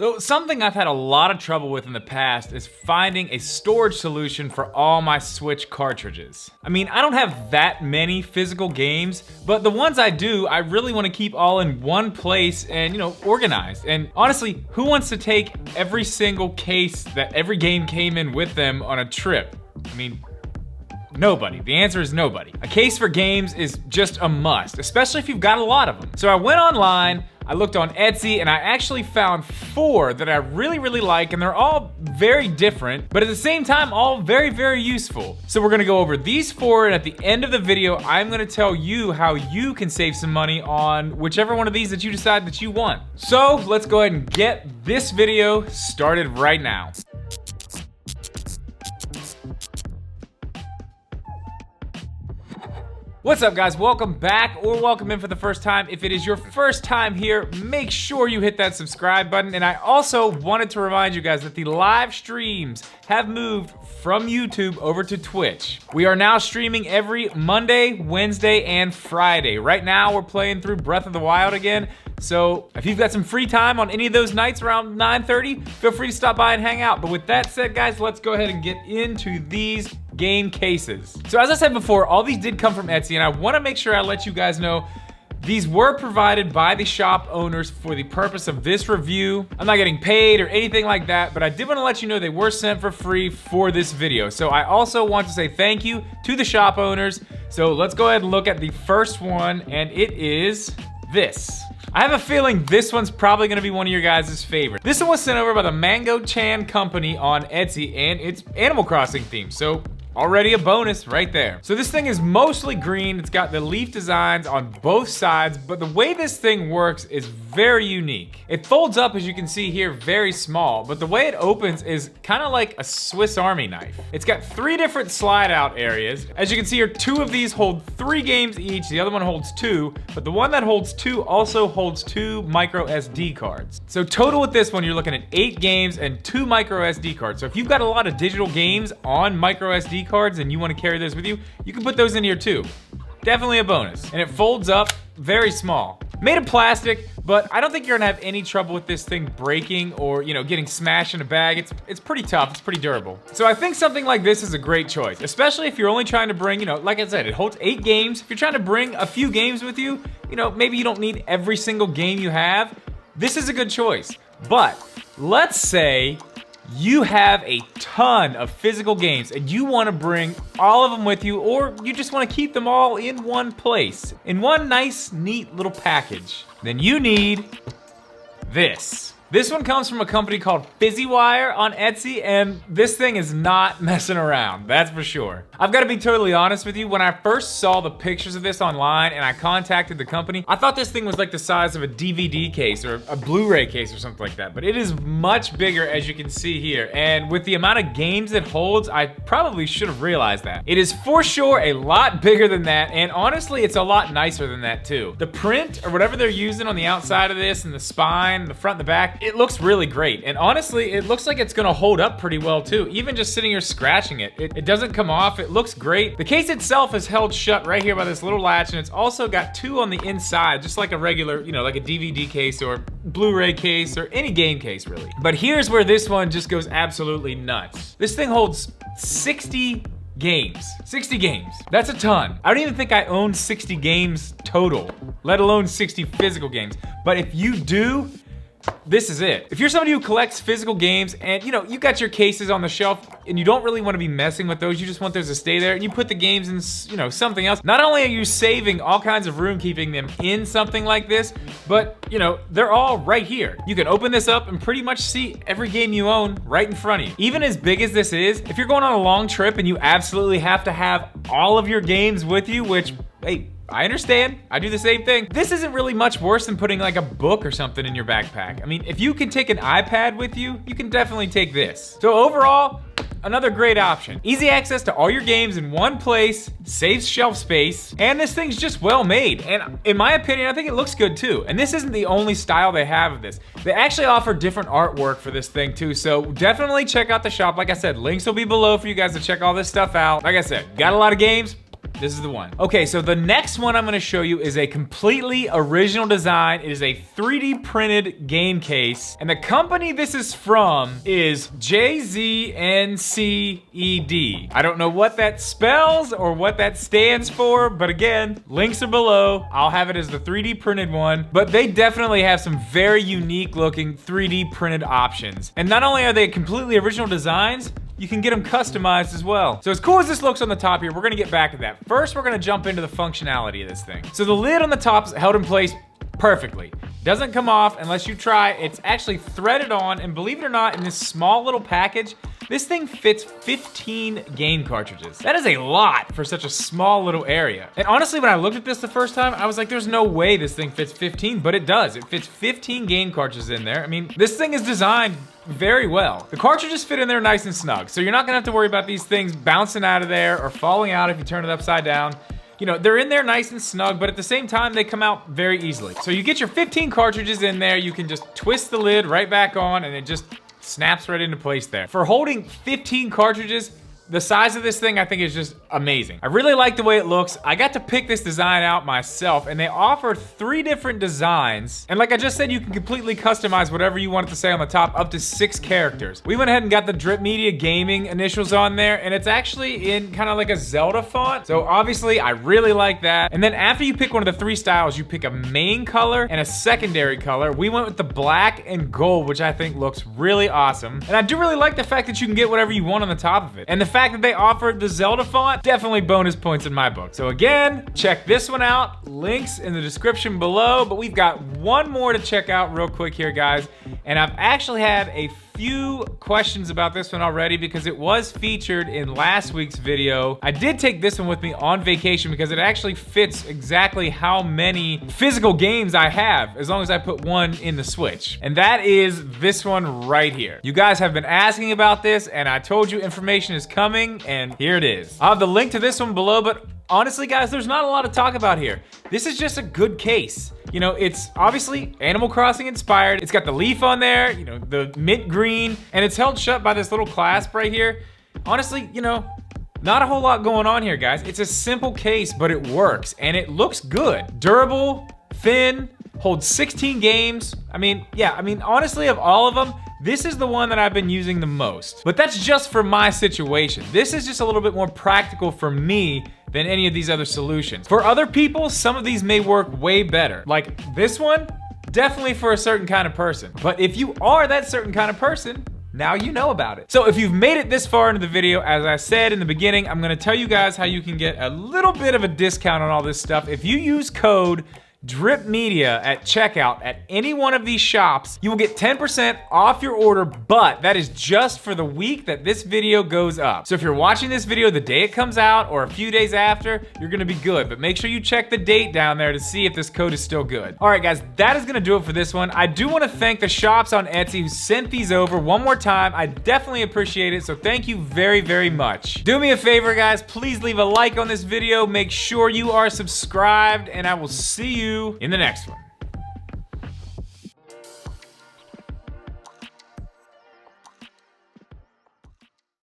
So something I've had a lot of trouble with in the past is finding a storage solution for all my Switch cartridges. I mean, I don't have that many physical games, but the ones I do, I really want to keep all in one place and, organized. And honestly, who wants to take every single case that every game came in with them on a trip? I mean, nobody. The answer is nobody. A case for games is just a must, especially if you've got a lot of them. So I went online, I looked on Etsy, and I actually found 4 that I really, really like, and they're all very different, but at the same time, all very, very useful. So we're gonna go over these 4, and at the end of the video, I'm gonna tell you how you can save some money on whichever one of these that you decide that you want. So let's go ahead and get this video started right now. What's up, guys? Welcome back, or welcome in for the first time. If it is your first time here, make sure you hit that subscribe button. And I also wanted to remind you guys that the live streams have moved from YouTube over to Twitch. We are now streaming every Monday, Wednesday, and Friday. Right now, we're playing through Breath of the Wild again. So if you've got some free time on any of those nights around 9:30, feel free to stop by and hang out. But with that said, guys, let's go ahead and get into these game cases. So as I said before, all these did come from Etsy, and I wanna make sure I let you guys know these were provided by the shop owners for the purpose of this review. I'm not getting paid or anything like that, but I did wanna let you know they were sent for free for this video. So I also want to say thank you to the shop owners. So let's go ahead and look at the first one, and it is this. I have a feeling this one's probably gonna be one of your guys' favorite. This one was sent over by the Mango Chan company on Etsy, and it's Animal Crossing themed, so already a bonus right there. So this thing is mostly green. It's got the leaf designs on both sides, but the way this thing works is very unique. It folds up, as you can see here, very small, but the way it opens is kind of like a Swiss Army knife. It's got 3 different slide out areas. As you can see here, 2 of these hold 3 games each. The other one holds 2, but the one that holds 2 also holds 2 micro SD cards. So total with this one, you're looking at 8 games and 2 micro SD cards. So if you've got a lot of digital games on micro SD cards and you want to carry those with you, you can put those in here too. Definitely a bonus. And it folds up very small. Made of plastic, but I don't think you're gonna have any trouble with this thing breaking or, getting smashed in a bag. It's pretty tough, it's pretty durable. So I think something like this is a great choice, especially if you're only trying to bring, like I said, it holds 8 games. If you're trying to bring a few games with you, maybe you don't need every single game you have. This is a good choice. But let's say you have a ton of physical games and you want to bring all of them with you, or you just want to keep them all in one place, in one nice, neat little package, then you need this. This one comes from a company called FizzyWire on Etsy, and this thing is not messing around, that's for sure. I've got to be totally honest with you, when I first saw the pictures of this online and I contacted the company, I thought this thing was like the size of a DVD case or a Blu-ray case or something like that, but it is much bigger, as you can see here, and with the amount of games it holds, I probably should have realized that. It is for sure a lot bigger than that, and honestly, it's a lot nicer than that too. The print, or whatever they're using on the outside of this, and the spine, the front and the back, it looks really great. And honestly, it looks like it's gonna hold up pretty well too. Even just sitting here scratching it, it doesn't come off. It looks great. The case itself is held shut right here by this little latch, and it's also got 2 on the inside, just like a regular, like a DVD case or Blu-ray case or any game case really. But here's where this one just goes absolutely nuts. This thing holds 60 games. 60 games. That's a ton. I don't even think I own 60 games total, let alone 60 physical games. But if you do, this is it. If you're somebody who collects physical games and you got your cases on the shelf and you don't really want to be messing with those, you just want those to stay there, and you put the games in something else, not only are you saving all kinds of room keeping them in something like this, but they're all right here. You can open this up and pretty much see every game you own right in front of you. Even as big as this is, if you're going on a long trip and you absolutely have to have all of your games with you, which, hey, I understand, I do the same thing. This isn't really much worse than putting like a book or something in your backpack. I mean, if you can take an iPad with you, you can definitely take this. So overall, another great option. Easy access to all your games in one place, saves shelf space, and this thing's just well made. And in my opinion, I think it looks good too. And this isn't the only style they have of this. They actually offer different artwork for this thing too, so definitely check out the shop. Like I said, links will be below for you guys to check all this stuff out. Like I said, got a lot of games, This is the one. Okay, so the next one I'm gonna show you is a completely original design. It is a 3D printed game case. And the company this is from is JZNCED. I don't know what that spells or what that stands for, but again, links are below. I'll have it as the 3D printed one, but they definitely have some very unique looking 3D printed options. And not only are they completely original designs, you can get them customized as well. So as cool as this looks on the top here, we're gonna get back to that. First, we're gonna jump into the functionality of this thing. So the lid on the top is held in place perfectly. Doesn't come off unless you try. It's actually threaded on, and believe it or not, in this small little package, this thing fits 15 game cartridges. That is a lot for such a small little area. And honestly, when I looked at this the first time, I was like, there's no way this thing fits 15, but it does. It fits 15 game cartridges in there. I mean, this thing is designed very well. The cartridges fit in there nice and snug, so you're not gonna have to worry about these things bouncing out of there or falling out if you turn it upside down. You know, they're in there nice and snug, but at the same time, they come out very easily. So you get your 15 cartridges in there, you can just twist the lid right back on, and it just snaps right into place there. For holding 15 cartridges, the size of this thing I think is just amazing. I really like the way it looks. I got to pick this design out myself, and they offer 3 different designs. And like I just said, you can completely customize whatever you want it to say on the top, up to 6 characters. We went ahead and got the DRIPMEDIA gaming initials on there, and it's actually in kind of like a Zelda font. So obviously I really like that. And then after you pick one of the 3 styles, you pick a main color and a secondary color. We went with the black and gold, which I think looks really awesome. And I do really like the fact that you can get whatever you want on the top of it. And the fact that they offered the Zelda font, definitely bonus points in my book. So again, check this one out. Links in the description below, but we've got one more to check out real quick here, guys. And I've actually had a few questions about this one already because it was featured in last week's video. I did take this one with me on vacation because it actually fits exactly how many physical games I have, as long as I put one in the Switch. And that is this one right here. You guys have been asking about this, and I told you information is coming, and here it is. I'll have the link to this one below, but honestly, guys, there's not a lot to talk about here. This is just a good case. You know, it's obviously Animal Crossing inspired. It's got the leaf on there, you know, the mint green, and it's held shut by this little clasp right here. Honestly, you know, not a whole lot going on here, guys. It's a simple case, but it works, and it looks good. Durable, thin, holds 16 games. I mean, yeah, honestly, of all of them, this is the one that I've been using the most. But that's just for my situation. This is just a little bit more practical for me than any of these other solutions. For other people, some of these may work way better. Like this one, definitely for a certain kind of person. But if you are that certain kind of person, now you know about it. So if you've made it this far into the video, as I said in the beginning, I'm gonna tell you guys how you can get a little bit of a discount on all this stuff. If you use code DRIPMEDIA at checkout at any one of these shops, you will get 10% off your order, but that is just for the week that this video goes up. So if you're watching this video the day it comes out or a few days after, you're gonna be good, but make sure you check the date down there to see if this code is still good. All right, guys, that is gonna do it for this one. I do wanna thank the shops on Etsy who sent these over one more time. I definitely appreciate it, so thank you very, very much. Do me a favor, guys, please leave a like on this video. Make sure you are subscribed, and I will see you in the next one.